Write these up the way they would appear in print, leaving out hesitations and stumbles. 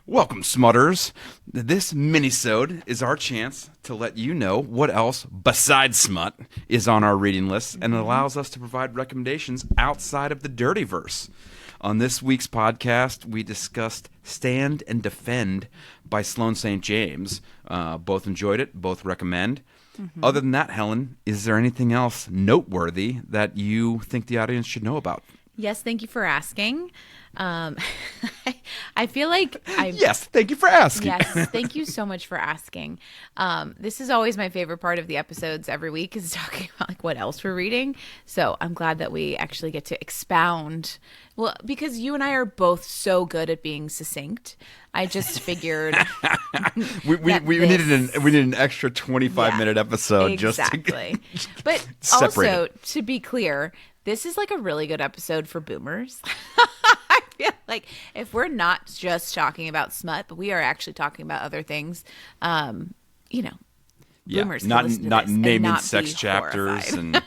Welcome, Smutters. This Minisode is our chance to let you know what else besides Smut is on our reading list, and it allows us to provide recommendations outside of the dirty verse. On this week's podcast, we discussed Stand and Defend by Sloane St. James. Both enjoyed it, both recommend. Other than that, Helen, is there anything else noteworthy that you think the audience should know about? Yes, thank you for asking. I feel like Yes, thank you for asking. Yes, thank you so much for asking. This is always my favorite part of the episodes every week is talking about like what else we're reading. So I'm glad that we actually get to expound. Well, because you and I are both so good at being succinct, I just figured we needed an extra 25-minute episode exactly. Just to but separate also it. to be clear, this is like a really good episode for boomers. I feel like if we're not just talking about smut, but we are actually talking about other things, boomers can listen to not this naming and not sex be chapters horrified. and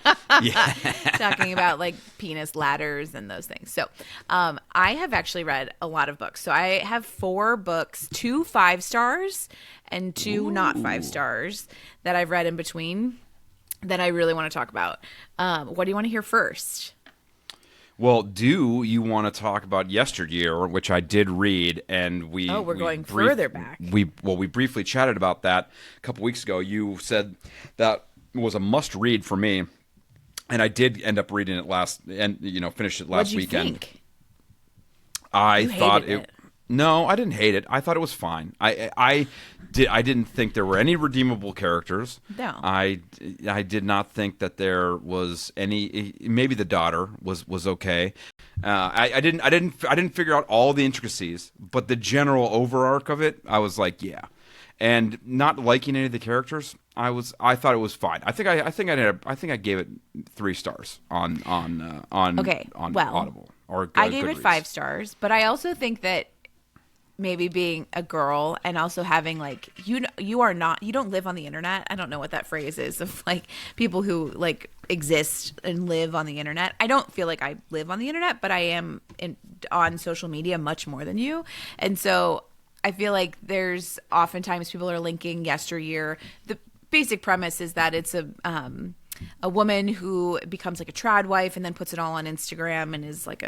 Talking about like penis ladders and those things. So I have actually read a lot of books. So I have 4 books, 2 5 stars and 2 not 5 stars that I've read in between that I really want to talk about. What do you want to hear first? Well, do you want to talk about Yesteryear, which I did read, and we're going further back. We briefly chatted about that a couple weeks ago. You said that was a must-read for me, and I did end up reading it finished it last weekend. What'd you think? I thought hated it. No, I didn't hate it. I thought it was fine. I didn't think there were any redeemable characters. No. I did not think that there was any. Maybe the daughter was okay. I didn't figure out all the intricacies, but the general overarch of it, I was like, yeah. And not liking any of the characters, I thought it was fine. I think I gave it 3 stars on Audible or I gave it Goodreads. 5 stars, but I also think that maybe being a girl and also having like you don't live on the internet. I don't know what that phrase is of like people who like exist and live on the internet. I don't feel like I live on the internet, but I am on social media much more than you. And so I feel like there's oftentimes people are linking Yesteryear. The basic premise is that it's a woman who becomes like a trad wife and then puts it all on Instagram and is like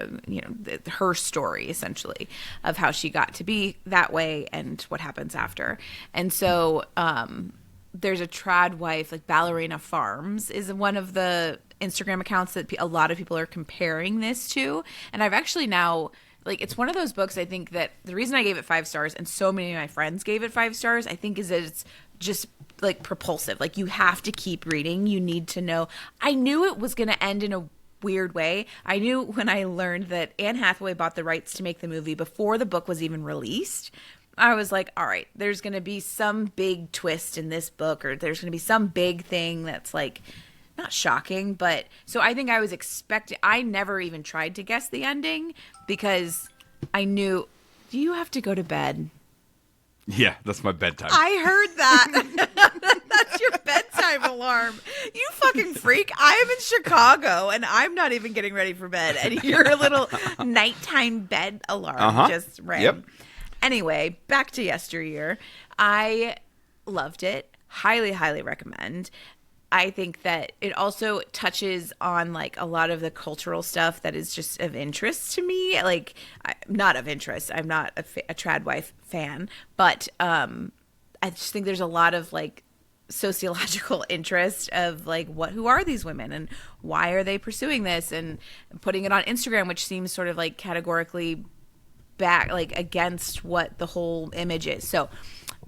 her story essentially of how she got to be that way and what happens after. And so there's a trad wife, like Ballerina Farms is one of the Instagram accounts that a lot of people are comparing this to. And I've actually now, like, it's one of those books, I think that the reason I gave it 5 stars and so many of my friends gave it 5 stars, I think is that it's just like propulsive. Like you have to keep reading. You need to know. I knew it was going to end in a weird way. I knew when I learned that Anne Hathaway bought the rights to make the movie before the book was even released. I was like, all right, there's going to be some big twist in this book, or there's going to be some big thing that's like not shocking, but so I think I was expecting. I never even tried to guess the ending because I knew. Do you have to go to bed? Yeah, that's my bedtime. I heard that. That's your bedtime alarm. You fucking freak. I'm in Chicago and I'm not even getting ready for bed. And your little nighttime bed alarm just rang. Yep. Anyway, back to Yesteryear. I loved it. Highly, highly recommend. I think that it also touches on like a lot of the cultural stuff that is just of interest to me. Like, not of interest. I'm not a trad wife fan, but I just think there's a lot of like sociological interest of like who are these women and why are they pursuing this and putting it on Instagram, which seems sort of like categorically back like against what the whole image is. So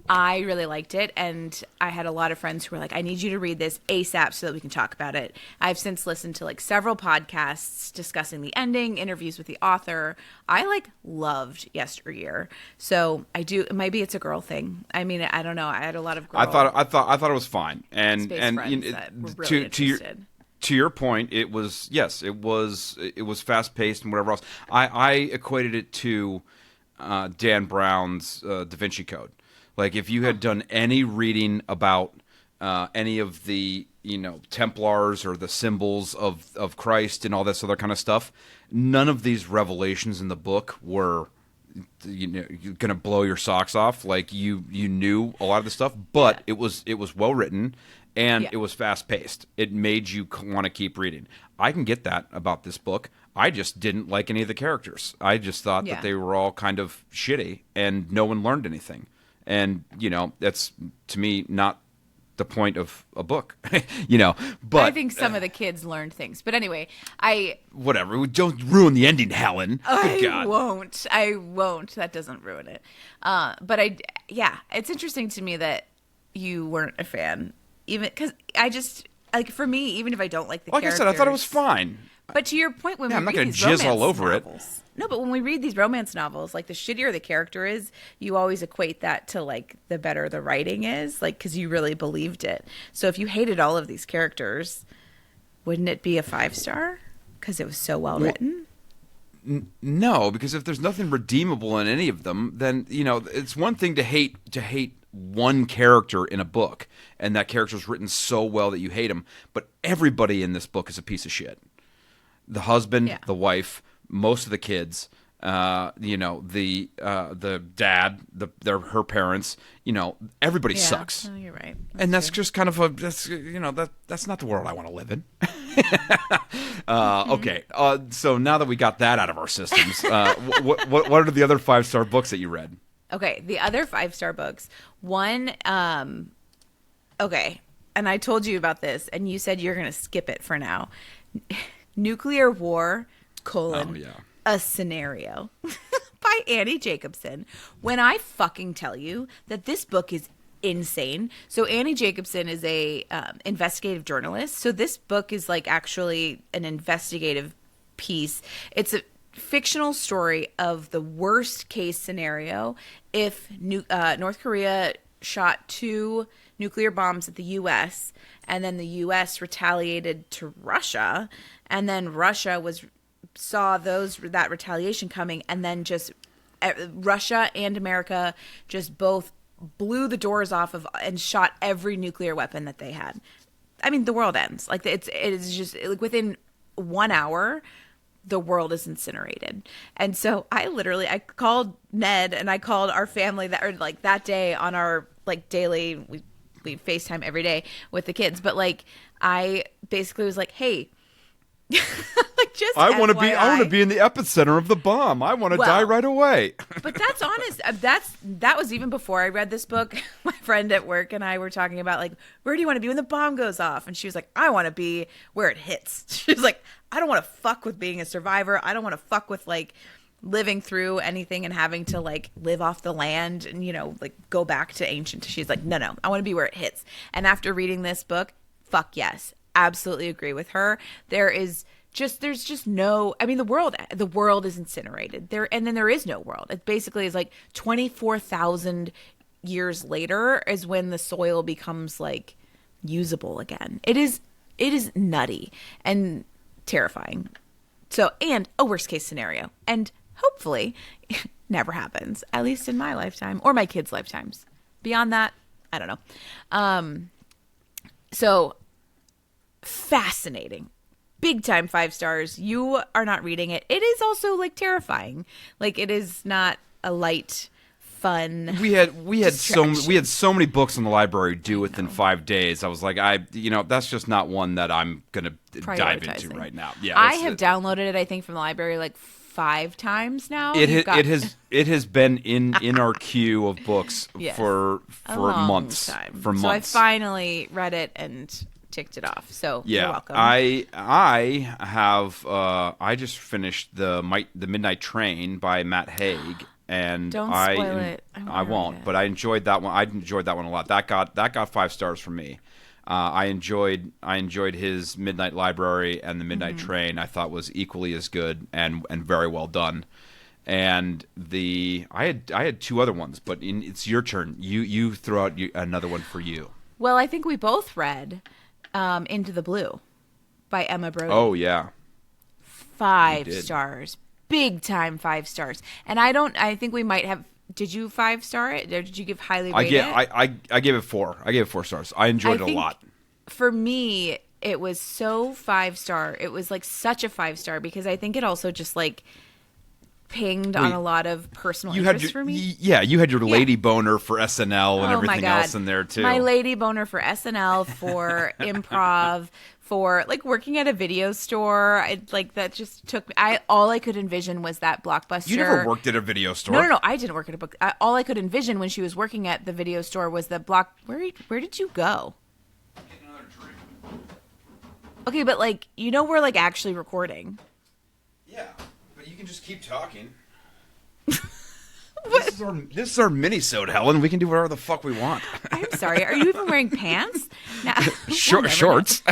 I really liked it, and I had a lot of friends who were like, I need you to read this ASAP so that we can talk about it. I've since listened to like several podcasts discussing the ending, interviews with the author. I like loved Yesteryear. So I do, maybe it's a girl thing. I mean, I don't know. I had a lot of girl I thought it was fine. And friends that were really interested. To your point, it was fast paced and whatever else. I equated it to Dan Brown's Da Vinci Code. Like if you had done any reading about any of the Templars or the symbols of Christ and all this other kind of stuff, none of these revelations in the book were you're gonna blow your socks off. Like you knew a lot of the stuff, but it was well written and it was fast paced. It made you want to keep reading. I can get that about this book. I just didn't like any of the characters. I just thought that they were all kind of shitty and no one learned anything. And that's to me not the point of a book, but I think some of the kids learned things, but anyway, whatever. Don't ruin the ending, Helen. I won't. That doesn't ruin it. But it's interesting to me that you weren't a fan, even because I just for me, even if I don't like the characters, I said, I thought it was fine. But to your point, when we I'm not read going to jizz all over novels, no, but when we read these romance novels, like the shittier the character is, you always equate that to like the better the writing is, like because you really believed it. So if you hated all of these characters, wouldn't it be a 5-star because it was so well written? No, because if there's nothing redeemable in any of them, then it's one thing to hate one character in a book, and that character's written so well that you hate him. But everybody in this book is a piece of shit. The husband, the wife, most of the kids, the dad, her parents, everybody sucks. No, you're right. That's just kind of that's not the world I want to live in. Okay. So now that we got that out of our systems, what are the other 5-star books that you read? Okay, the other 5-star books. One, okay, and I told you about this, and you said you're going to skip it for now. Nuclear War, a Scenario by Annie Jacobsen. When I fucking tell you that this book is insane. So Annie Jacobsen is a investigative journalist. So this book is like actually an investigative piece. It's a fictional story of the worst case scenario if North Korea shot 2 nuclear bombs at the U.S. and then the U.S. retaliated to Russia, and then Russia saw that retaliation coming, and then just Russia and America just both blew the doors off of and shot every nuclear weapon that they had. I mean, the world ends. Like it is just like within 1 hour, the world is incinerated. And so I called Ned and I called our family that day on our like daily, we FaceTime every day with the kids. But like, I basically was like, hey, like just I want to be in the epicenter of the bomb. I want to die right away. But that's honest. That was even before I read this book. My friend at work and I were talking about like, where do you want to be when the bomb goes off? And she was like, I want to be where it hits. She was like, I don't want to fuck with being a survivor. I don't want to fuck with like living through anything and having to like live off the land and like go back to ancient. She's like, no, I want to be where it hits. And after reading this book, fuck yes, absolutely agree with her. There's just no, I mean, the world is incinerated there. And then there is no world. It basically is like 24,000 years later is when the soil becomes like usable again. It is nutty and terrifying. So, and a worst case scenario. And hopefully never happens, at least in my lifetime or my kids' lifetimes. Beyond that, I don't know. So fascinating. Big time 5 stars. You are not reading it. It is also like terrifying. Like it is not a light, fun. We had so many books in the library due within 5 days. I was like, that's just not one that I'm gonna dive into right now. Yeah, I have downloaded it. I think from the library like 5 times now. It has been in our queue of books for months. For months. So I finally read it and ticked it off. So you're welcome. I have I just finished the Midnight Train by Matt Haig. And don't spoil it. I won't. But I enjoyed that one. I enjoyed that one a lot. That got 5 stars from me. I enjoyed his Midnight Library, and the Midnight Train I thought was equally as good and very well done. And I had 2 other ones, but it's your turn. You throw out another one for you. Well, I think we both read Into the Blue by Emma Brodie. Oh yeah, 5 stars. Big time 5 stars. And I think we might have. Did you 5-star it, or did you give highly rated it? I gave it 4. I gave it 4 stars. I enjoyed it a lot. For me, it was so 5-star. It was like such a 5-star because I think it also just like pinged on a lot of personal You had interests your, for me. you had your lady boner for SNL and Oh my everything God. else in there too. My lady boner for SNL, for improv, for like working at a video store. That just took me. All I could envision was that Blockbuster. You never worked at a video store. No. I didn't work at a book. All I could envision when she was working at the video store was the Where did you go? Get another drink. Okay, but we're like actually recording. Yeah, but you can just keep talking. This is our Minisode, Helen. We can do whatever the fuck we want. I'm sorry. Are you even wearing pants? Now, Shorts.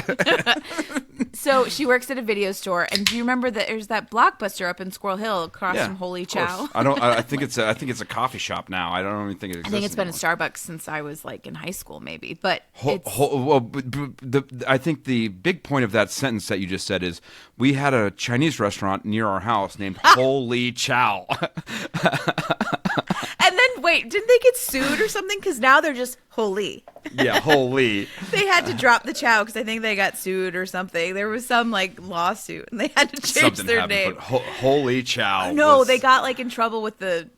So she works at a video store, and do you remember that there's that Blockbuster up in Squirrel Hill across Yeah, from Holy of course. Chow? I think it's a coffee shop now. I don't even think it exists. I think it's been a anymore. Starbucks since I was like in high school, maybe. But I think the big point of that sentence that you just said is we had a Chinese restaurant near our house named Holy Chow. and then wait, didn't they get sued or something? Because now they're just Holy. Yeah, Holy. They had to drop the Chow because I think they got sued or something. There was some lawsuit, and they had to change Something their happened, name. but Holy Chow. No, was- they got in trouble with the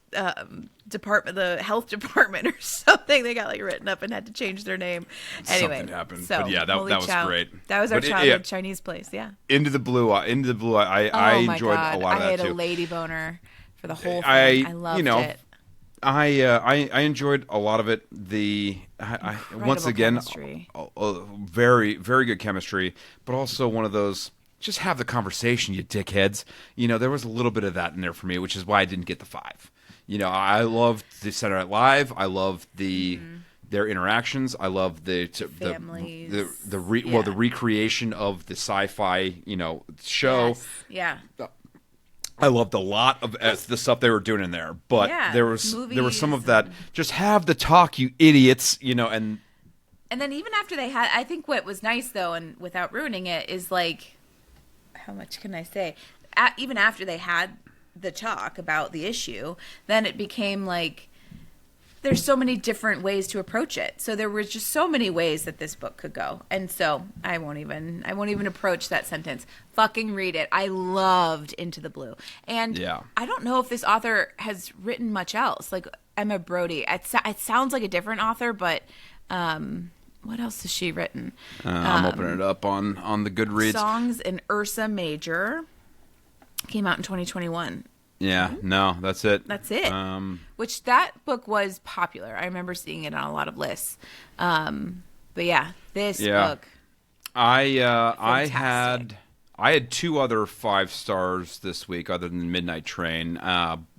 department, the health department or something. They got written up and had to change their name. Anyway, Something happened. So, But yeah, that Holy was Chow. great. That was our But childhood Chinese place. Yeah. Into the Blue. I Oh my enjoyed God. a lot of I that had too. a lady boner for the whole thing. I loved it. I enjoyed a lot of it. Once again, chemistry. very very good chemistry, but also one of those just have the conversation, you dickheads. There was a little bit of that in there for me, which is why I didn't get the 5. I loved the Saturday Night Live. I loved their interactions. I loved the Families. the recreation of the sci-fi show. Yes. Yeah. I loved a lot of the stuff they were doing in there, but there was some of that. Just have the talk, you idiots, and then even after they had, I think what was nice though, and without ruining it, is how much can I say? Even after they had the talk about the issue, then it became there's so many different ways to approach it. So there were just so many ways that this book could go. And so I won't even approach that sentence. Fucking read it. I loved Into the Blue. And I don't know if this author has written much else. Emma Brodie. It sounds like a different author, but what else has she written? I'm opening it up on the Goodreads. Songs in Ursa Major came out in 2021. Yeah, no, that's it. That's it. Which that book was popular. I remember seeing it on a lot of lists. But yeah, this book. I had 2 other 5 stars this week other than Midnight Train,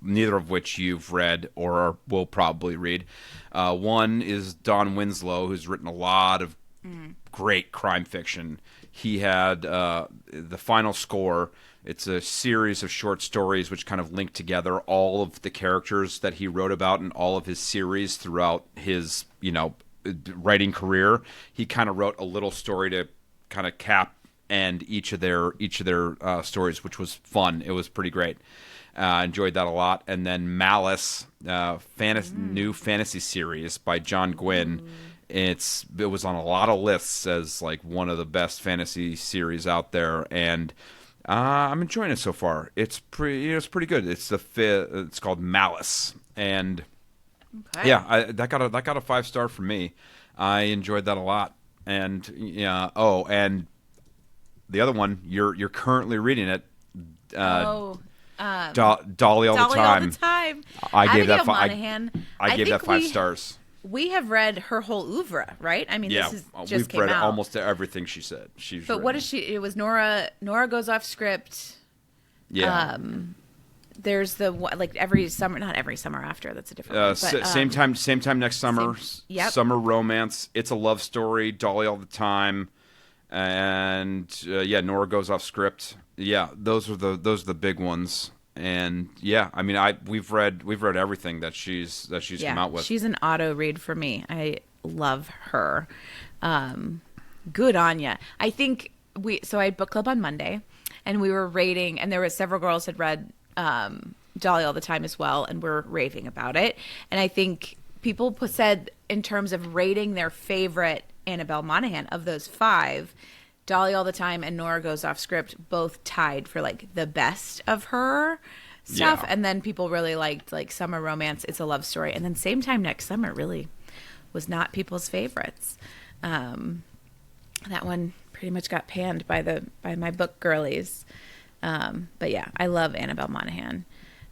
neither of which you've read or will probably read. One is Don Winslow, who's written a lot of great crime fiction. He had The Final Score. It's a series of short stories which kind of link together all of the characters that he wrote about in all of his series throughout his, writing career. He kind of wrote a little story to kind of cap end each of their stories, which was fun. It was pretty great. Enjoyed that a lot. And then Malice, new fantasy series by John Gwynne. It was on a lot of lists as one of the best fantasy series out there, and I'm enjoying it so far. It's pretty good. It's called Malice, and that got a 5-star from me. I enjoyed that a lot, and and the other one you're currently reading it. Dolly all the time. I gave that Monaghan. I gave that 5 stars. We have read her whole ouvre, right? I mean, this is just we've came read out. almost everything she said. But what is she? It was Nora. Nora goes off script. Yeah. There's every summer, not every summer after. That's a different one. But, same time next summer. Summer romance. It's a love story. Dolly all the time, and Nora goes off script. Yeah, those are the big ones. And I mean, we've read everything that she's come out with. She's an auto read for me. I love her. Good on ya. I think I had book club on Monday, and we were rating, and there were several girls had read Dolly all the time as well, and we're raving about it. And I think people said in terms of rating their favorite Annabel Monaghan of those 5. Dolly all the time and Nora goes off script both tied for the best of her. stuff. Yeah. And then people really liked like Summer Romance, It's a Love Story. And then Same Time Next Summer really was not people's favorites. That one pretty much got panned by my book girlies. But yeah, I love Annabel Monaghan.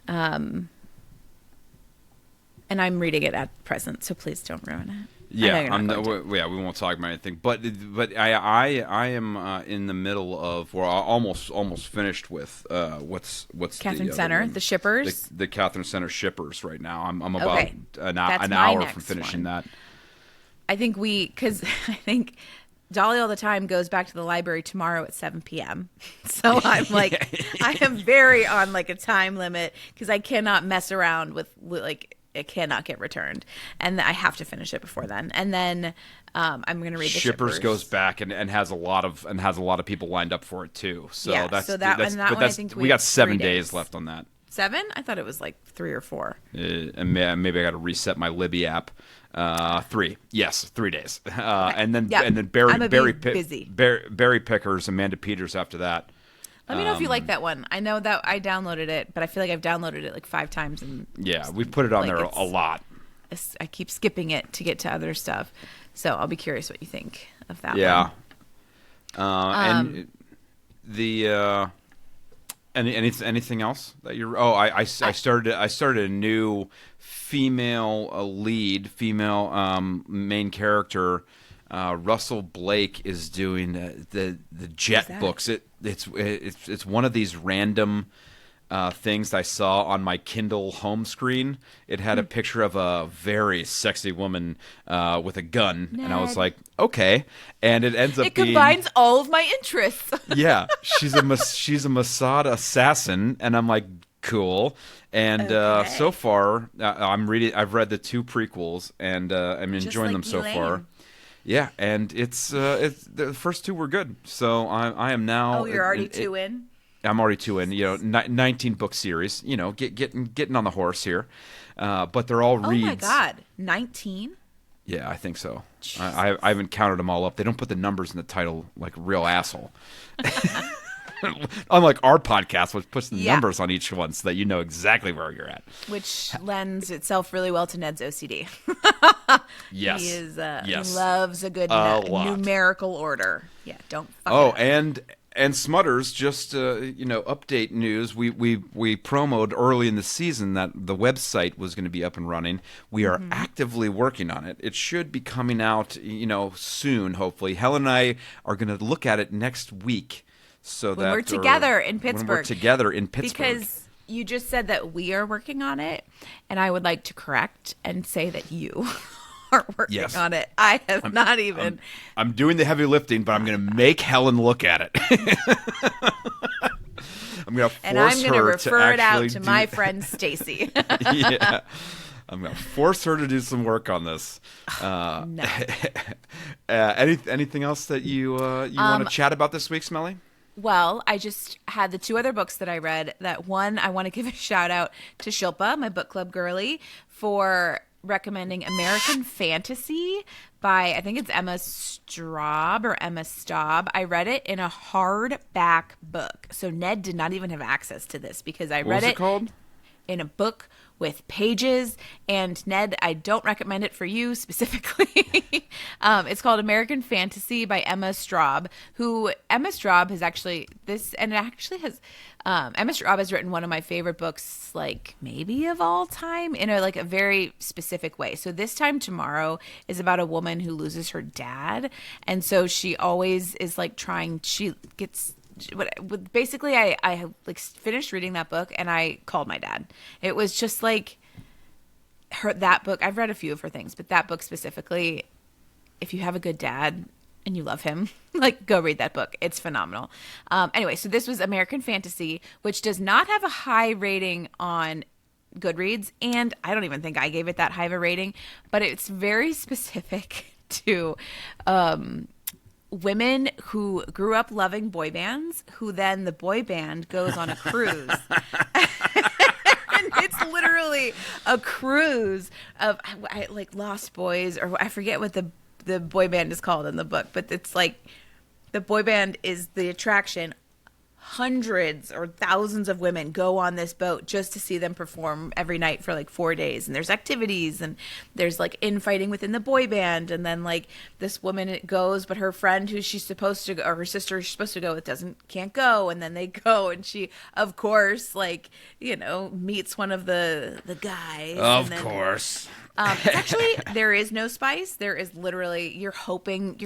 And I'm reading it at present, so please don't ruin it. Yeah, we won't talk about anything. But I am in the middle of, well, almost finished with what's Katherine Center, the shippers, the Katherine Center shippers right now. I'm about Okay. an That's hour my from next finishing one. that. I think because I think Dolly all the time goes back to the library tomorrow at 7 p.m. So I'm like, I am very on like a time limit because I cannot mess around with like, it cannot get returned, and I have to finish it before then. And then I'm going to read the Shippers goes back and has a lot of people lined up for it too. So Yeah, that's so that one, I think we got 7 3 days days. left on that. 7? I thought it was like 3 or 4. And maybe I got to reset my Libby app. 3 days. And then I'm Barry busy. Barry Pickers, Amanda Peters after that. Let me know if you like that one. I know that I downloaded it, but I feel like I've downloaded it like 5 times. And Yeah, we put it on like there a lot. I keep skipping it to get to other stuff. So I'll be curious what you think of that one. Yeah. And the anything else that you're? Oh, I started a new female main character. Russell Blake is doing the Jet books. It's one of these random things I saw on my Kindle home screen. It had a picture of a very sexy woman with a gun, and I was like, okay. And it ends up being, combines all of my interests. yeah, she's a Mossad assassin, and I'm like, cool. And so far, I've read the 2 prequels, and I'm enjoying them so far. Yeah, and it's the first 2 were good. So I am now. Oh, you're already 2 in? I'm already 2 in. 19 book series. Getting on the horse here. But they're all reads. Oh my God, 19? Yeah, I think so. I haven't counted them all up. They don't put the numbers in the title like a real asshole. Unlike our podcast, which puts the numbers on each one so that you know exactly where you're at. Which lends itself really well to Ned's OCD. Yes. He is. Yes. He loves a good lot. numerical order. Yeah, don't fuck Oh, it up. and Smutters, just update news. We promoted early in the season that the website was going to be up and running. We are actively working on it. It should be coming out, soon. Hopefully, Helen and I are going to look at it next week. So When we're together in Pittsburgh. When we're together in Pittsburgh. Because you just said that we are working on it, and I would like to correct and say that you are working on it. I have not even. I'm doing the heavy lifting, but I'm going to make Helen look at it. I'm going to force her and I'm going to refer it out to do... my friend Stacy. Yeah. I'm going to force her to do some work on this. No. Anything else that you want to chat about this week, Smelly? Well, I just had the 2 other books that I read. That one, I want to give a shout out to Shilpa, my book club girly, for recommending American Fantasy by, I think it's Emma Straub or Emma Staub. I read it in a hardback book. So Ned did not even have access to this because I read it called? In a book with pages. And Ned, I don't recommend it for you specifically. It's called American Fantasy by Emma Straub, Emma Straub has actually Emma Straub has written one of my favorite books, like maybe of all time, in a very specific way. So This Time Tomorrow is about a woman who loses her dad. And so she always is basically I finished reading that book and I called my dad. It was just like that book. I've read a few of her things, but that book specifically, if you have a good dad and you love him, go read that book. It's phenomenal. Anyway, so this was American Fantasy, which does not have a high rating on Goodreads, and I don't even think I gave it that high of a rating, but it's very specific to women who grew up loving boy bands, who then the boy band goes on a cruise. And it's literally a cruise of Lost Boys, or I forget what the boy band is called in the book, but it's like the boy band is the attraction hundreds or thousands of women go on this boat just to see them perform every night for like 4 days. And there's activities and there's like infighting within the boy band. And then like this woman goes, but her friend who she's supposed to go, or her sister she's supposed to go with can't go. And then they go and she, of course, like, you know, meets one of the guys. Of course. Actually, there is no spice. There is literally, you're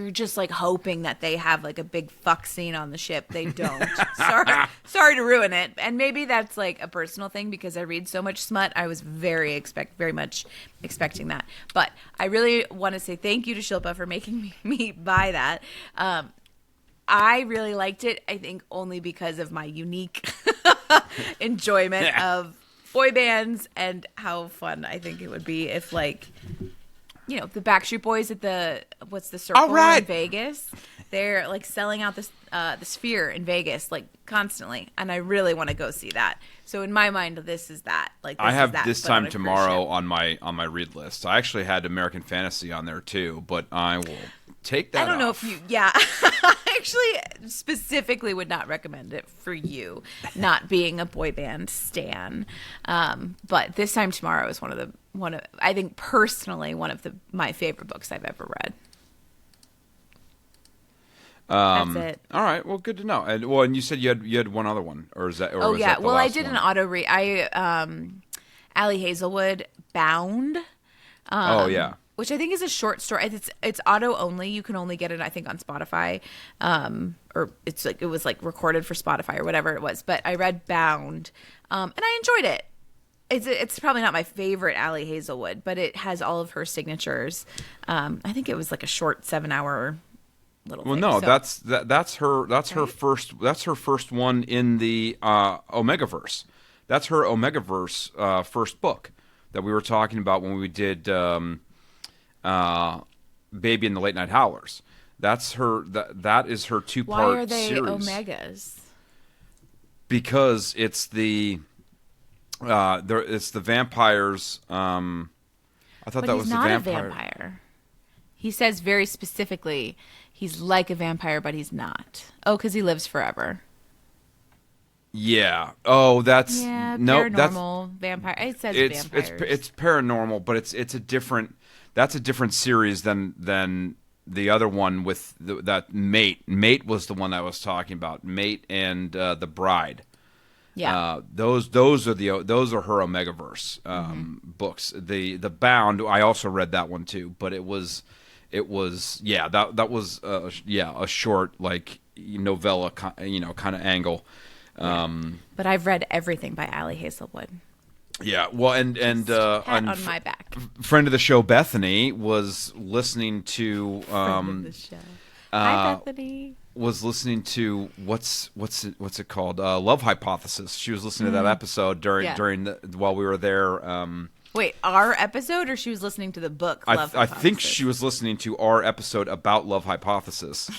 just like hoping that they have like a big fuck scene on the ship. They don't. Sorry to ruin it. And maybe that's like a personal thing because I read so much smut. I was very much expecting that. But I really want to say thank you to Shilpa for making me buy that. I really liked it. I think only because of my unique enjoyment of boy bands and how fun I think it would be if, like, you know, the Backstreet Boys at the circle in Vegas, they're like selling out the Sphere in Vegas like constantly, and I really want to go see that. So in my mind, this is that. Like, I have This Time Tomorrow on my read list. I actually had American Fantasy on there too, but I will take that. I don't know if you. Yeah, I actually specifically would not recommend it for you, not being a boy band stan. But This Time Tomorrow is one of I think personally one of my favorite books I've ever read. That's it. All right. Well, good to know. And you said you had one other one, or is that? Or was that the Well, last I did one? an auto read. Ali Hazelwood, Bound. Which I think is a short story. It's auto only. You can only get it, I think, on Spotify, or it was recorded for Spotify or whatever it was. But I read Bound, and I enjoyed it. It's probably not my favorite Ali Hazelwood, but it has all of her signatures. I think it was like a short 7-hour little. Well, thing. no, So, that's her first one in the Omegaverse. That's her Omegaverse first book that we were talking about when we did Baby and the Late Night Howlers. That's her. That is her 2-part series. Why are they Omegas? Because it's the vampires. I thought that was the vampire. He's not a vampire. He says very specifically he's like a vampire, but he's not. Oh, because he lives forever. Yeah. Oh, that's paranormal vampire. It says vampires. It's paranormal, but it's a different. That's a different series than the other one with that Mate. Mate was the one I was talking about. Mate and the Bride. Yeah. Those are her Omegaverse books. The Bound, I also read that one too, but it was that was a short like novella kind of angle. But I've read everything by Ali Hazelwood. Yeah, well, and on my back. Friend of the show Bethany was listening to Friend of the show. Hi, Bethany. Was listening to what's it called? Love Hypothesis. She was listening to that episode while we were there. Wait, our episode, or she was listening to the book? I think she was listening to our episode about Love Hypothesis.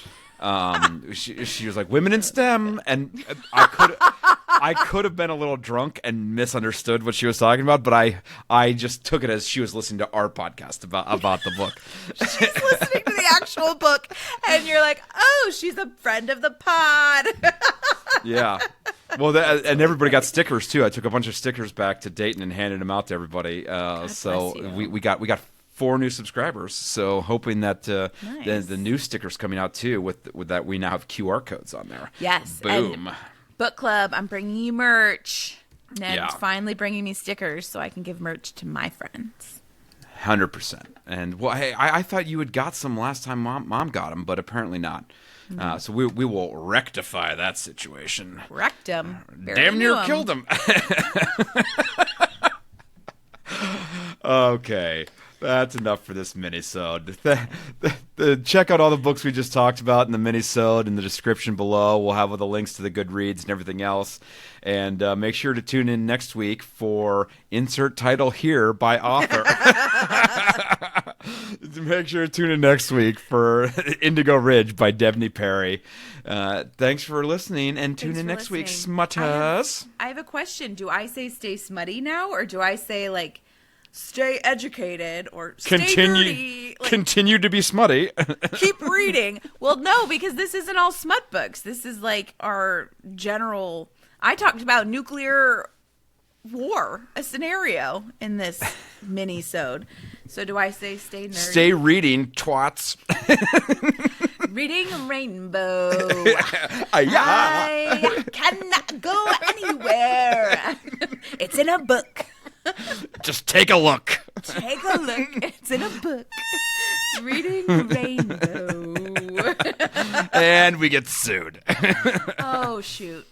She was like women in STEM, and I could have been a little drunk and misunderstood what she was talking about, but I just took it as she was listening to our podcast about the book. She's listening to the actual book, and you're like, oh, she's a friend of the pod. Yeah. Well, and everybody got stickers too. I took a bunch of stickers back to Dayton and handed them out to everybody. So we got 4 new subscribers. So hoping that nice. the new stickers coming out too with that we now have QR codes on there. Yes. Boom. And Bookclub, I'm bringing you merch. Ned's finally bringing me stickers so I can give merch to my friends. 100%. And well, hey, I thought you had got some last time Mom got them, but apparently not. So we will rectify that situation. Wrecked him. Damn near killed him. Okay. That's enough for this minisode. Check out all the books we just talked about in the minisode in the description below. We'll have all the links to the Goodreads and everything else. And make sure to tune in next week for Insert Title Here by Author. Make sure to tune in next week for Indigo Ridge by Debney Perry. Thanks for listening, and tune in next week, Smutters. I have a question. Do I say stay smutty now, or do I say like stay educated or stay nerdy. Like, continue to be smutty. keep reading. Well, no, because this isn't all smut books. This is like our general. I talked about nuclear war, a scenario in this mini-sode. So do I say stay nerdy? Stay reading, twats. Reading Rainbow. I cannot go anywhere. It's in a book. Just take a look. Take a look. It's in a book. Reading Rainbow. And we get sued. Oh, shoot.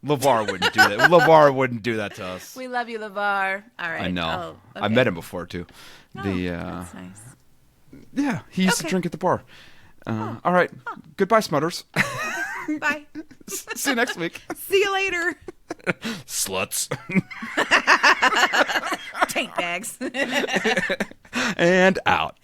LeVar wouldn't do that. LeVar wouldn't do that to us. We love you, LeVar. All right. I know. Oh, okay. I met him before, too. Oh, that's nice. Yeah, he used to drink at the bar. All right. Goodbye, Smutters. Bye. See you next week. See you later. Sluts. Taint bags. And out.